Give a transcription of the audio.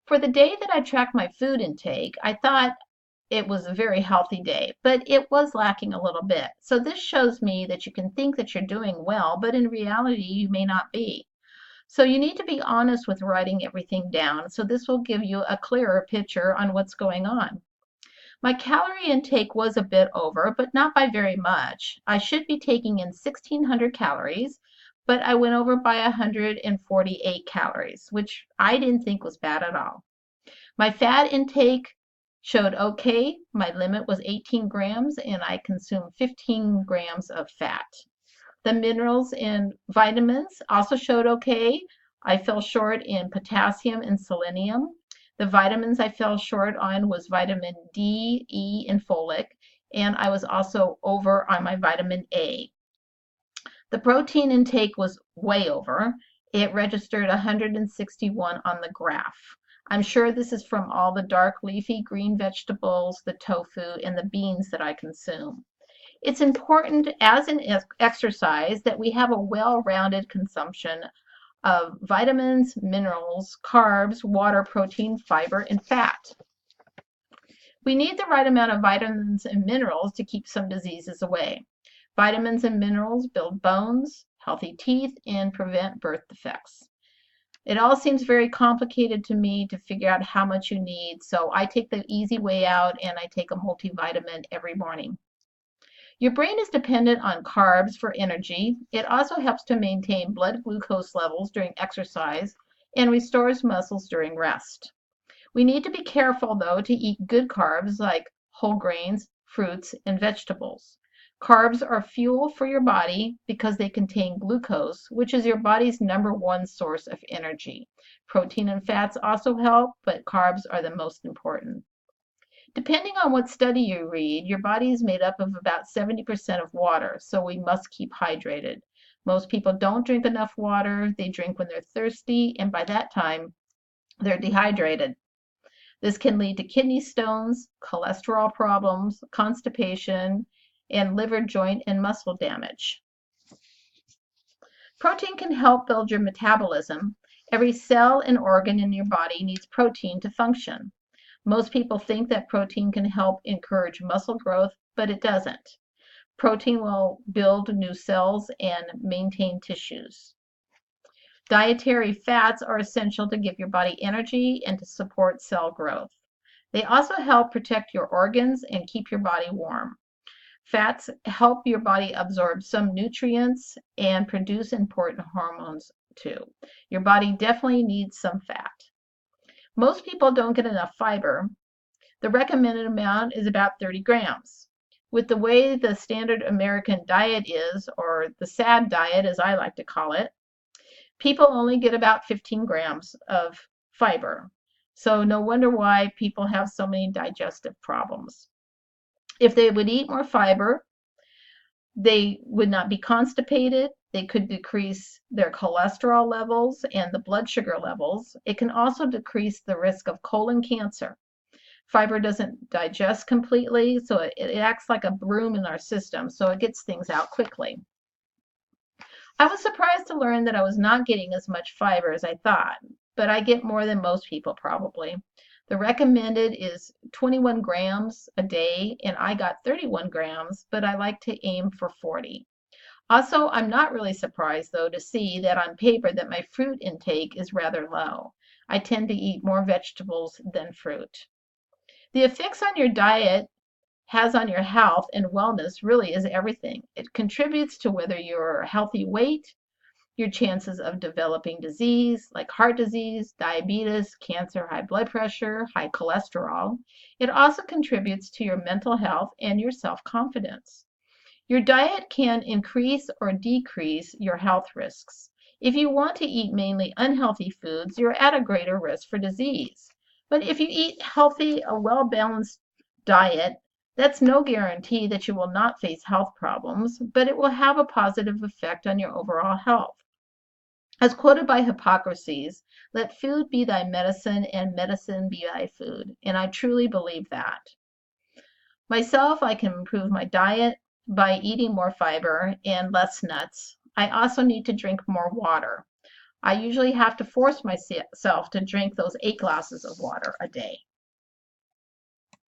For the day that I tracked my food intake, I thought it was a very healthy day, but it was lacking a little bit. So this shows me that you can think that you're doing well, but in reality, you may not be. So you need to be honest with writing everything down. So this will give you a clearer picture on what's going on. My calorie intake was a bit over, but not by very much. I should be taking in 1,600 calories, but I went over by 148 calories, which I didn't think was bad at all. My fat intake showed okay. My limit was 18 grams, and I consumed 15 grams of fat. The minerals and vitamins also showed okay. I fell short in potassium and selenium. The vitamins I fell short on was vitamin D, E, and folic, and I was also over on my vitamin A. The protein intake was way over. It registered 161 on the graph. I'm sure this is from all the dark leafy green vegetables, the tofu, and the beans that I consume. It's important as an exercise that we have a well-rounded consumption of vitamins, minerals, carbs, water, protein, fiber, and fat. We need the right amount of vitamins and minerals to keep some diseases away. Vitamins and minerals build bones, healthy teeth, and prevent birth defects. It all seems very complicated to me to figure out how much you need, so I take the easy way out and I take a multivitamin every morning. Your brain is dependent on carbs for energy. It also helps to maintain blood glucose levels during exercise and restores muscles during rest. We need to be careful, though, to eat good carbs like whole grains, fruits, and vegetables. Carbs are fuel for your body because they contain glucose, which is your body's #1 source of energy. Protein and fats also help, but carbs are the most important. Depending on what study you read, your body is made up of about 70% of water, so we must keep hydrated. Most people don't drink enough water. They drink when they're thirsty, and by that time, they're dehydrated. This can lead to kidney stones, cholesterol problems, constipation, and liver, joint, and muscle damage. Protein can help build your metabolism. Every cell and organ in your body needs protein to function. Most people think that protein can help encourage muscle growth, but it doesn't. Protein will build new cells and maintain tissues. Dietary fats are essential to give your body energy and to support cell growth. They also help protect your organs and keep your body warm. Fats help your body absorb some nutrients and produce important hormones too. Your body definitely needs some fat. Most people don't get enough fiber. The recommended amount is about 30 grams. With the way the standard American diet is, or the SAD diet as I like to call it, people only get about 15 grams of fiber. So no wonder why people have so many digestive problems. If they would eat more fiber, they would not be constipated. They could decrease their cholesterol levels and the blood sugar levels. It can also decrease the risk of colon cancer. Fiber doesn't digest completely, so it acts like a broom in our system, so it gets things out quickly. I was surprised to learn that I was not getting as much fiber as I thought, but I get more than most people probably. The recommended is 21 grams a day, and I got 31 grams, but I like to aim for 40. Also, I'm not really surprised, though, to see that on paper that my fruit intake is rather low. I tend to eat more vegetables than fruit. The effects on your diet has on your health and wellness really is everything. It contributes to whether you're a healthy weight, your chances of developing disease like heart disease, diabetes, cancer, high blood pressure, high cholesterol. It also contributes to your mental health and your self-confidence. Your diet can increase or decrease your health risks. If you want to eat mainly unhealthy foods, you're at a greater risk for disease. But if you eat healthy, a well-balanced diet, that's no guarantee that you will not face health problems, but it will have a positive effect on your overall health. As quoted by Hippocrates, let food be thy medicine and medicine be thy food. And I truly believe that. Myself, I can improve my diet by eating more fiber and less nuts. I also need to drink more water. I usually have to force myself to drink those 8 glasses of water a day.